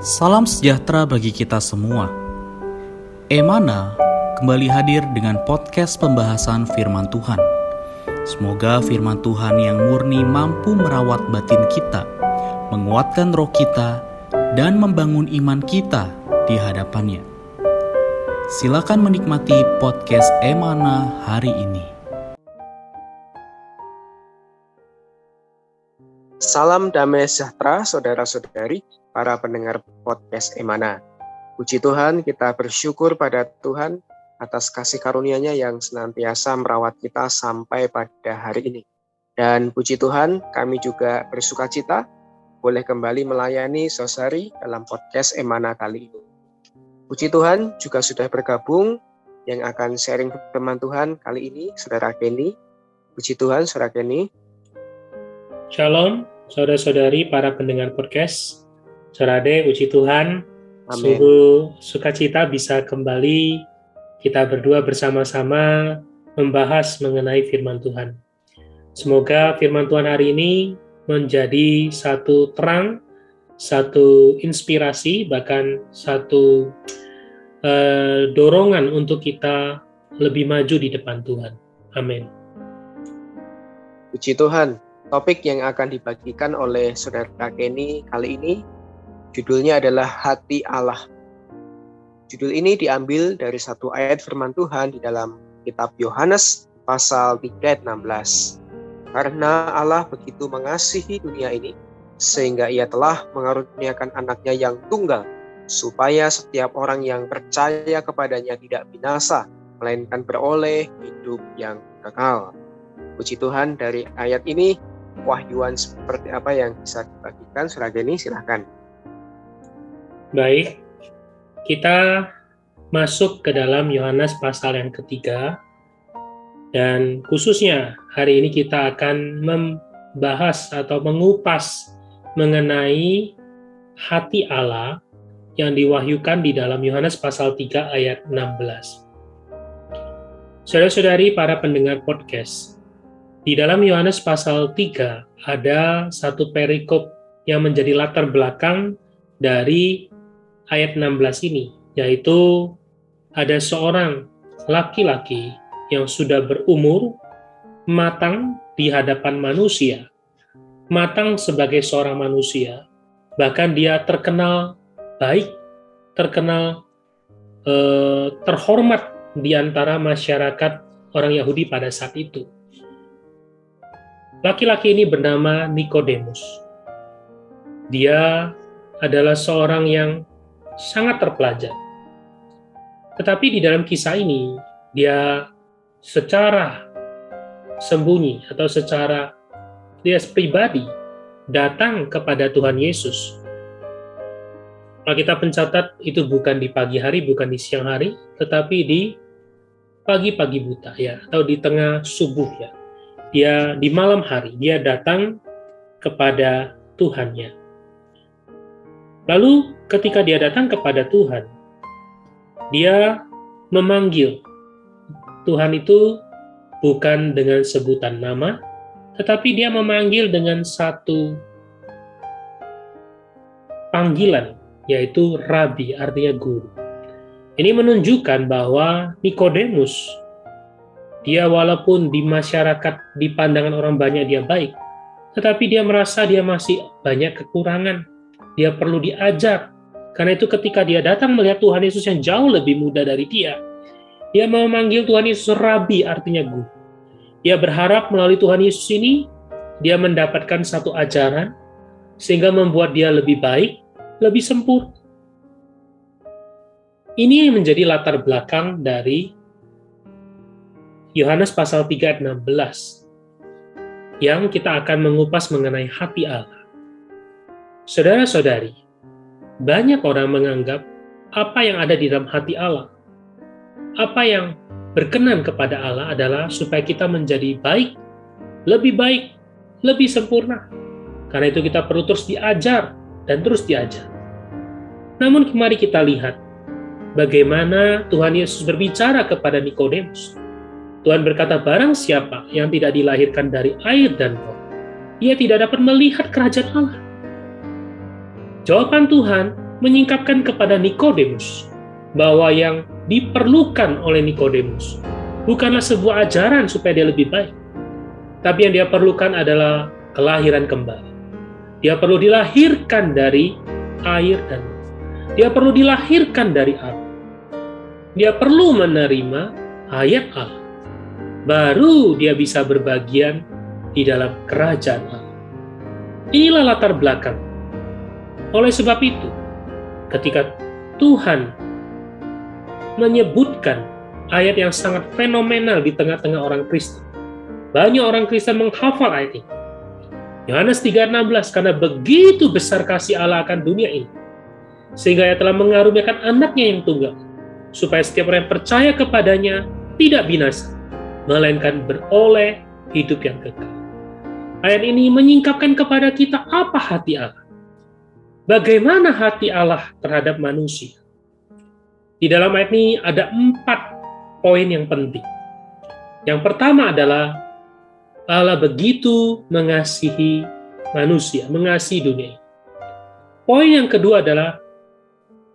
Salam sejahtera bagi kita semua. Emana kembali hadir dengan podcast pembahasan firman Tuhan. Semoga firman Tuhan yang murni mampu merawat batin kita, menguatkan roh kita, dan membangun iman kita di hadapannya. Silakan menikmati podcast Emana hari ini. Salam damai sejahtera saudara-saudari, para pendengar podcast Emana. Puji Tuhan, kita bersyukur pada Tuhan atas kasih karunia-Nya yang senantiasa merawat kita sampai pada hari ini. Dan puji Tuhan, kami juga bersukacita boleh kembali melayani saudari dalam podcast Emana kali ini. Puji Tuhan juga sudah bergabung yang akan sharing firman Tuhan kali ini, Saudara Kenny. Puji Tuhan, Saudara Kenny. Shalom, saudara-saudari para pendengar podcast. Saudara, puji Tuhan, Amin. sungguh sukacita bisa kembali kita berdua bersama-sama membahas mengenai firman Tuhan. Semoga firman Tuhan hari ini menjadi satu terang, satu inspirasi, bahkan satu dorongan untuk kita lebih maju di depan Tuhan. Amin. Puji Tuhan. Topik yang akan dibagikan oleh Saudara Kenny kali ini, judulnya adalah Hati Allah. Judul ini diambil dari satu ayat firman Tuhan di dalam kitab Yohanes pasal 3 ayat 16. Karena Allah begitu mengasihi dunia ini, sehingga Ia telah mengaruniakan anaknya yang tunggal, supaya setiap orang yang percaya kepadanya tidak binasa, melainkan beroleh hidup yang kekal. Puji Tuhan, dari ayat ini wahyuan seperti apa yang bisa dibagikan, Saudara Kenny, silakan. Baik, kita masuk ke dalam Yohanes pasal yang ketiga, dan khususnya hari ini kita akan membahas atau mengupas mengenai hati Allah yang diwahyukan di dalam Yohanes pasal 3 ayat 16. Saudara-saudari para pendengar podcast, di dalam Yohanes pasal 3 ada satu perikop yang menjadi latar belakang dari ayat 16 ini, yaitu ada seorang laki-laki yang sudah berumur, matang di hadapan manusia, matang sebagai seorang manusia, bahkan dia terkenal baik, terkenal terhormat di antara masyarakat orang Yahudi pada saat itu. Laki-laki ini bernama Nikodemus. Dia adalah seorang yang sangat terpelajar. Tetapi di dalam kisah ini, dia secara sembunyi atau secara dia pribadi datang kepada Tuhan Yesus. Alkitab mencatat itu bukan di pagi hari, bukan di siang hari, tetapi di pagi-pagi buta ya, atau di tengah subuh ya. Dia di malam hari, dia datang kepada Tuhannya. Lalu ketika dia datang kepada Tuhan, dia memanggil. Tuhan itu bukan dengan sebutan nama, tetapi dia memanggil dengan satu panggilan, yaitu Rabi, artinya guru. Ini menunjukkan bahwa Nikodemus, dia walaupun di masyarakat, di pandangan orang banyak dia baik, tetapi dia merasa dia masih banyak kekurangan. Dia perlu diajar. Karena itu ketika dia datang melihat Tuhan Yesus yang jauh lebih muda dari dia memanggil Tuhan Yesus Rabi, artinya guru. Dia berharap melalui Tuhan Yesus ini, dia mendapatkan satu ajaran, sehingga membuat dia lebih baik, lebih sempurna. Ini menjadi latar belakang dari Yohanes pasal 3 ayat 16 yang kita akan mengupas mengenai hati Allah. Saudara-saudari, banyak orang menganggap apa yang ada di dalam hati Allah, apa yang berkenan kepada Allah adalah supaya kita menjadi baik, lebih sempurna. Karena itu kita perlu terus diajar dan terus diajar. Namun mari kita lihat bagaimana Tuhan Yesus berbicara kepada Nikodemus. Tuhan berkata, barang siapa yang tidak dilahirkan dari air dan roh, ia tidak dapat melihat kerajaan Allah. Jawaban Tuhan menyingkapkan kepada Nikodemus bahwa yang diperlukan oleh Nikodemus bukanlah sebuah ajaran supaya dia lebih baik, tapi yang dia perlukan adalah kelahiran kembali. Dia perlu dilahirkan dari air dan roh. Dia perlu dilahirkan dari Allah. Dia perlu menerima ayat Allah. Baru dia bisa berbagian di dalam kerajaan Allah. Inilah latar belakang. Oleh sebab itu, ketika Tuhan menyebutkan ayat yang sangat fenomenal di tengah-tengah orang Kristen, banyak orang Kristen menghafal ayat ini. Yohanes 3:16, karena begitu besar kasih Allah akan dunia ini, sehingga Ia telah mengaruniakan anaknya yang tunggal, supaya setiap orang yang percaya kepadanya tidak binasa, melainkan beroleh hidup yang kekal. Ayat ini menyingkapkan kepada kita apa hati Allah. Bagaimana hati Allah terhadap manusia. Di dalam ayat ini ada 4 poin yang penting. Yang pertama adalah Allah begitu mengasihi manusia, mengasihi dunia. Poin yang kedua adalah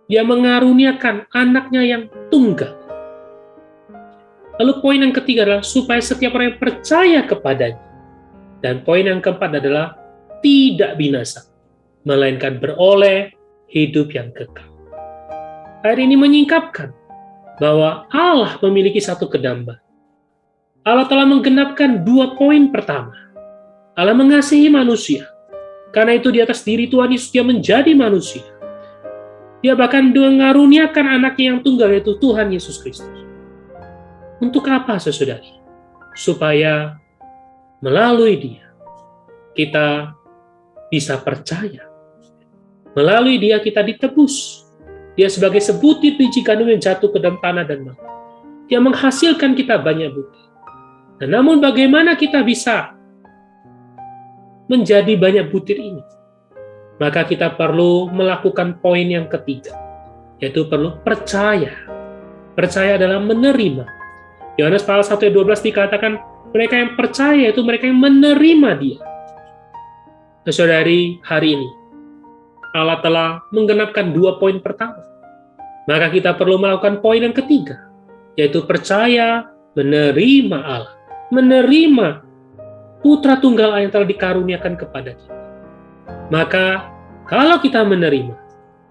Dia mengaruniakan anaknya yang tunggal. Lalu poin yang ketiga adalah supaya setiap orang yang percaya kepadanya. Dan poin yang keempat adalah tidak binasa, melainkan beroleh hidup yang kekal. Ayat ini menyingkapkan bahwa Allah memiliki satu kedamaian. Allah telah menggenapkan 2 poin pertama. Allah mengasihi manusia. Karena itu di atas diri Tuhan Yesus Dia menjadi manusia. Dia bahkan mengaruniakan anaknya yang tunggal, yaitu Tuhan Yesus Kristus. Untuk apa, saudari? Supaya melalui Dia kita bisa percaya. Melalui Dia kita ditebus. Dia sebagai sebutir biji gandum yang jatuh ke dalam tanah dan maut. Dia menghasilkan kita banyak butir. Nah, namun bagaimana kita bisa menjadi banyak butir ini? Maka kita perlu melakukan poin yang ketiga, yaitu perlu percaya. Percaya adalah menerima. Yohanes pasal 1 ayat 12 dikatakan, mereka yang percaya itu mereka yang menerima Dia. Nah, saudari, hari ini Allah telah menggenapkan 2 poin pertama. Maka kita perlu melakukan poin yang ketiga, yaitu percaya, menerima Allah, menerima Putra Tunggal Allah yang telah dikaruniakan kepada kita. Maka kalau kita menerima,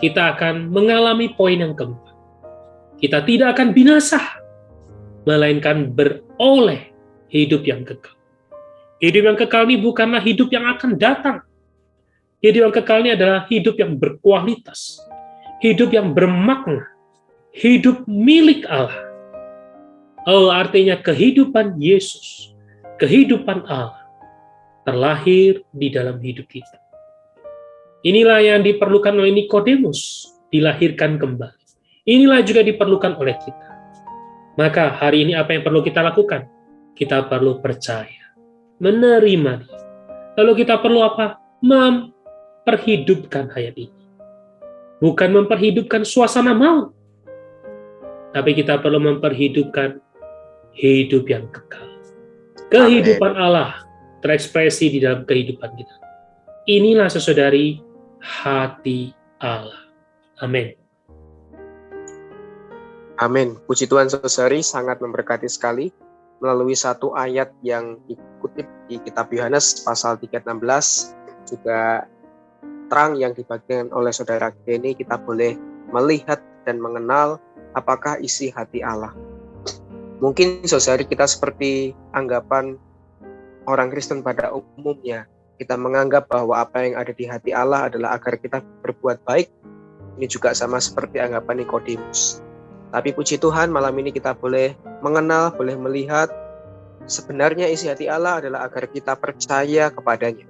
kita akan mengalami poin yang keempat. Kita tidak akan binasa, melainkan beroleh hidup yang kekal. Hidup yang kekal ini bukanlah hidup yang akan datang. Hidup yang kekal ini adalah hidup yang berkualitas, hidup yang bermakna, hidup milik Allah. Oh, artinya kehidupan Yesus, kehidupan Allah, terlahir di dalam hidup kita. Inilah yang diperlukan oleh Nikodemus, dilahirkan kembali. Inilah juga diperlukan oleh kita. Maka hari ini apa yang perlu kita lakukan? Kita perlu percaya, menerima Dia. Lalu kita perlu apa? Memperhidupkan ayat ini. Bukan memperhidupkan suasana maut, tapi kita perlu memperhidupkan hidup yang kekal. Kehidupan Allah terekspresi di dalam kehidupan kita. Inilah, saudari, hati Allah. Amin. Amin. Puji Tuhan, saudari, sangat memberkati sekali melalui satu ayat yang dikutip di kitab Yohanes pasal 3:16, juga terang yang dibagikan oleh saudara Kenny, kita boleh melihat dan mengenal apakah isi hati Allah. Mungkin saudari kita seperti anggapan orang Kristen pada umumnya. Kita menganggap bahwa apa yang ada di hati Allah adalah agar kita berbuat baik. Ini juga sama seperti anggapan Nikodemus. Tapi puji Tuhan, malam ini kita boleh mengenal, boleh melihat sebenarnya isi hati Allah adalah agar kita percaya kepadanya.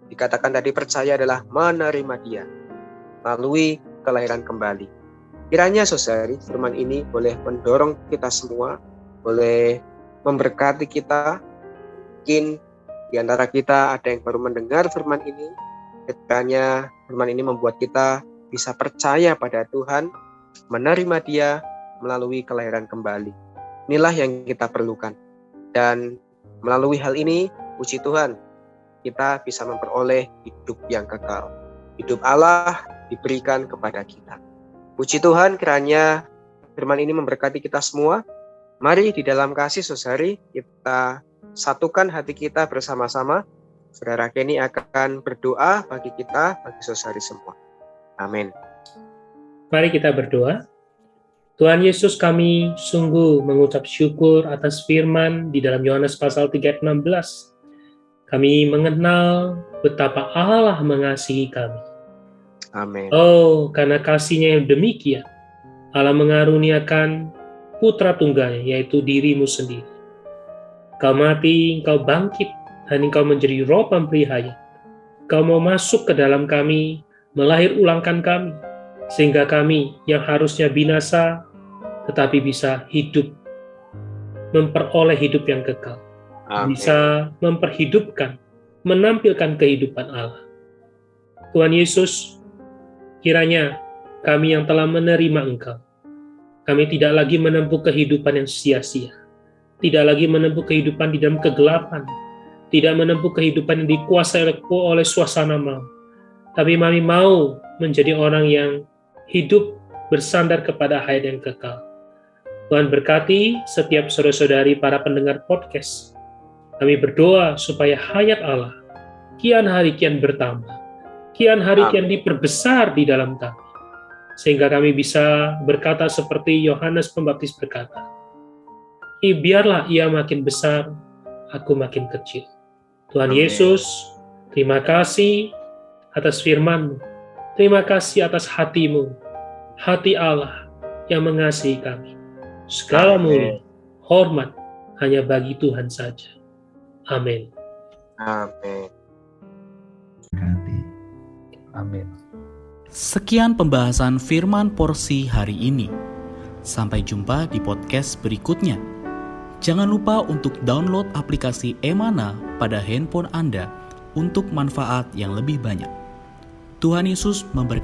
Dikatakan tadi percaya adalah menerima Dia melalui kelahiran kembali. Kiranya saudari, firman ini boleh mendorong kita semua, boleh memberkati kita. Mungkin di antara kita ada yang baru mendengar firman ini, kiranya firman ini membuat kita bisa percaya pada Tuhan, menerima Dia melalui kelahiran kembali. Inilah yang kita perlukan. Dan melalui hal ini, puji Tuhan, kita bisa memperoleh hidup yang kekal. Hidup Allah diberikan kepada kita. Puji Tuhan kiranya firman ini memberkati kita semua. Mari di dalam kasih saudari kita satukan hati kita bersama-sama. Saudara Kenny akan berdoa bagi kita, bagi saudari semua. Amin. Mari kita berdoa. Tuhan Yesus, kami sungguh mengucap syukur atas firman di dalam Yohanes pasal 3 ayat 16. Kami mengenal betapa Allah mengasihi kami. Amin. Oh, karena kasih-Nya yang demikian, Allah mengaruniakan putra tunggalnya, yaitu dirimu sendiri. Kau mati, Engkau bangkit, dan Engkau menjadi roh pemberi hayat. Kau mau masuk ke dalam kami, melahir ulangkan kami, sehingga kami yang harusnya binasa, tetapi bisa hidup, memperoleh hidup yang kekal. Amin. Bisa memperhidupkan, menampilkan kehidupan Allah. Tuhan Yesus, kiranya kami yang telah menerima Engkau, kami tidak lagi menempuh kehidupan yang sia-sia, tidak lagi menempuh kehidupan di dalam kegelapan, tidak menempuh kehidupan yang dikuasai oleh suasana malam, tapi kami mau menjadi orang yang hidup bersandar kepada hayat yang kekal. Tuhan berkati setiap saudara-saudari para pendengar podcast. Kami berdoa supaya hayat Allah kian hari kian bertambah, kian hari kian diperbesar di dalam kami, sehingga kami bisa berkata seperti Yohanes Pembaptis berkata, biarlah ia makin besar, aku makin kecil. Tuhan Amin. Yesus, terima kasih atas firman-Mu, terima kasih atas hati-Mu, hati Allah yang mengasihi kami. Segala mulia, hormat hanya bagi Tuhan saja. Amin. Amin. Amin. Sekian pembahasan firman porsi hari ini. Sampai jumpa di podcast berikutnya. Jangan lupa untuk download aplikasi Emana pada handphone Anda untuk manfaat yang lebih banyak. Tuhan Yesus memberkati.